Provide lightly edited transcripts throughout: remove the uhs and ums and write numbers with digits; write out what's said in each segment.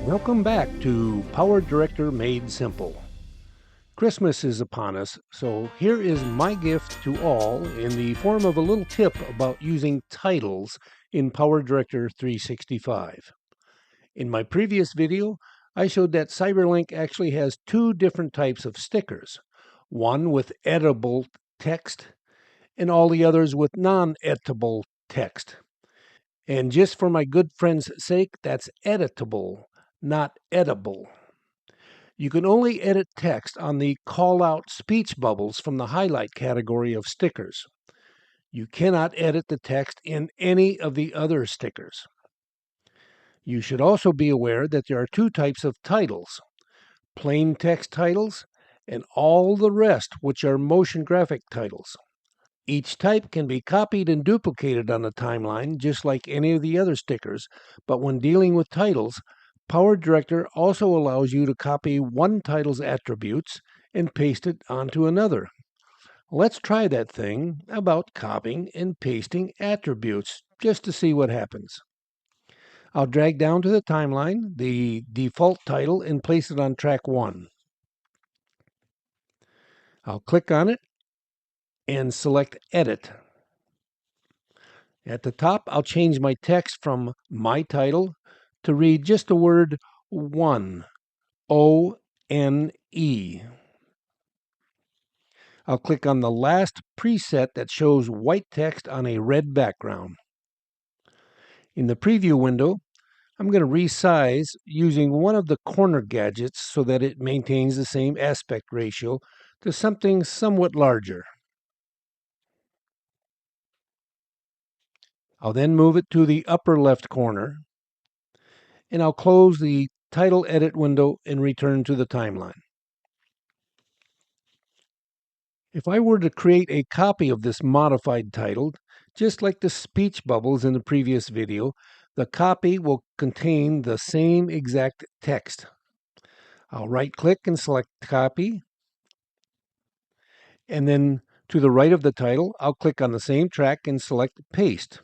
Welcome back to Power Director Made Simple. Christmas is upon us, so here is my gift to all in the form of a little tip about using titles in Power Director 365. In my previous video, I showed that Cyberlink actually has two different types of stickers, one with editable text and all the others with non-editable text. And just for my good friend's sake, that's editable, not edible. You can only edit text on the call-out speech bubbles from the highlight category of stickers. You cannot edit the text in any of the other stickers. You should also be aware that there are two types of titles, plain text titles and all the rest, which are motion graphic titles. Each type can be copied and duplicated on the timeline just like any of the other stickers, but when dealing with titles, Power Director also allows you to copy one title's attributes and paste it onto another. Let's try that thing about copying and pasting attributes just to see what happens. I'll drag down to the timeline the default title and place it on track 1. I'll click on it and select Edit. At the top, I'll change my text from my title to read just the word one, O-N-E. I'll click on the last preset that shows white text on a red background. In the preview window, I'm going to resize using one of the corner gadgets so that it maintains the same aspect ratio to something somewhat larger. I'll then move it to the upper left corner, and I'll close the title edit window and return to the timeline. If I were to create a copy of this modified title, just like the speech bubbles in the previous video, the copy will contain the same exact text. I'll right-click and select Copy, and then to the right of the title, I'll click on the same track and select Paste.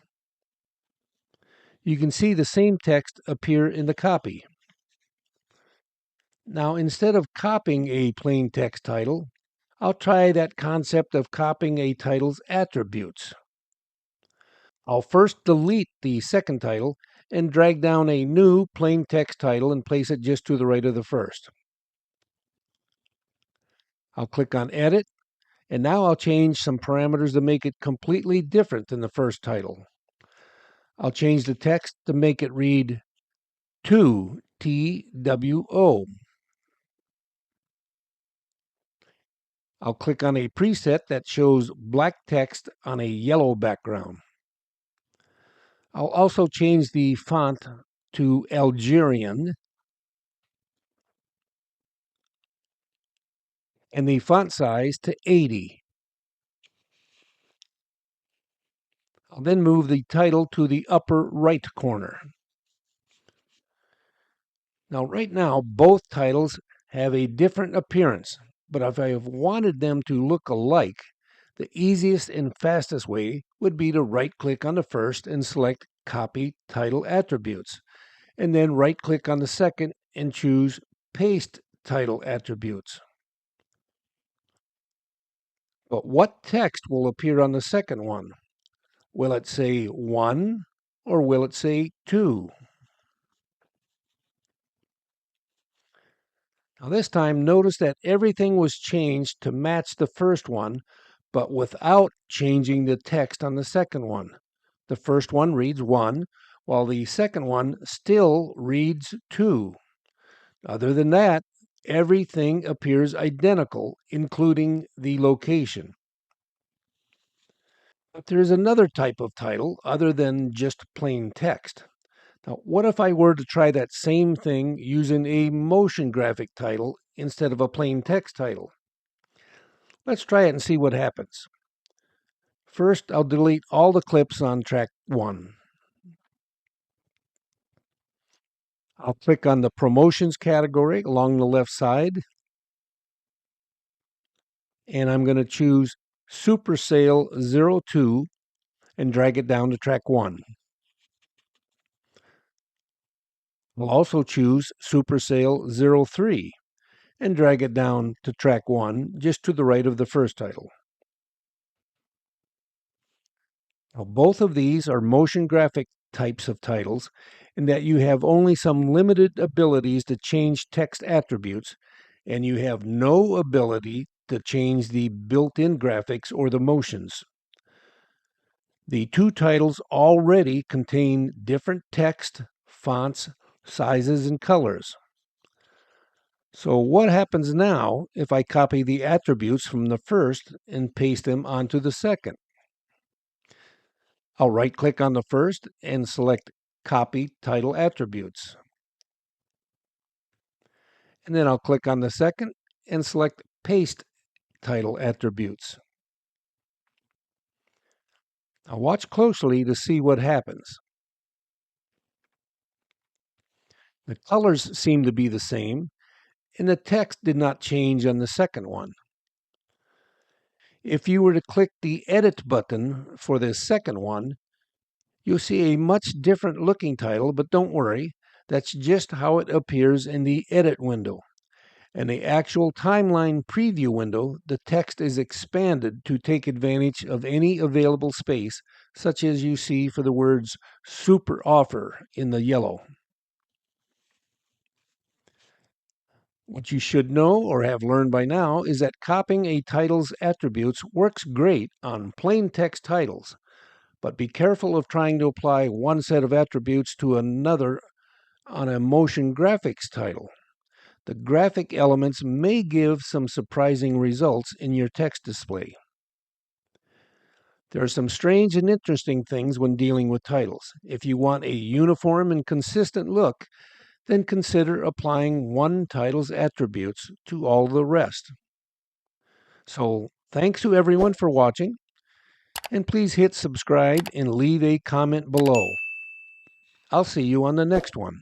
You can see the same text appear in the copy. Now, instead of copying a plain text title, I'll try that concept of copying a title's attributes. I'll first delete the second title and drag down a new plain text title and place it just to the right of the first. I'll click on Edit, and now I'll change some parameters to make it completely different than the first title. I'll change the text to make it read to, T-W-O. I'll click on a preset that shows black text on a yellow background. I'll also change the font to Algerian and the font size to 80. I'll then move the title to the upper right corner. Now, right now, both titles have a different appearance, but if I have wanted them to look alike, the easiest and fastest way would be to right-click on the first and select Copy Title Attributes, and then right-click on the second and choose Paste Title Attributes. But what text will appear on the second one? Will it say 1 or will it say 2? Now this time, notice that everything was changed to match the first one, but without changing the text on the second one. The first one reads 1, while the second one still reads 2. Other than that, everything appears identical, including the location. But there's another type of title other than just plain text. Now, what if I were to try that same thing using a motion graphic title instead of a plain text title? Let's try it and see what happens. First, I'll delete all the clips on track 1. I'll click on the Promotions category along the left side, and I'm going to choose Super Sale 02 and drag it down to track 1. I'll also choose Supersail 03 and drag it down to track 1, just to the right of the first title. Now, both of these are motion graphic types of titles in that you have only some limited abilities to change text attributes, and you have no ability to change the built-in graphics or the motions. The two titles already contain different text, fonts, sizes, and colors. So what happens now if I copy the attributes from the first and paste them onto the second? I'll right-click on the first and select Copy Title Attributes. And then I'll click on the second and select Paste Title Attributes. Now watch closely to see what happens. The colors seem to be the same, and the text did not change on the second one. If you were to click the Edit button for this second one, you'll see a much different looking title, but don't worry, that's just how it appears in the Edit window. In the actual timeline preview window, the text is expanded to take advantage of any available space, such as you see for the words Super Offer in the yellow. What you should know or have learned by now is that copying a title's attributes works great on plain text titles, but be careful of trying to apply one set of attributes to another on a motion graphics title. The graphic elements may give some surprising results in your text display. There are some strange and interesting things when dealing with titles. If you want a uniform and consistent look, then consider applying one title's attributes to all the rest. So, thanks to everyone for watching, and please hit subscribe and leave a comment below. I'll see you on the next one.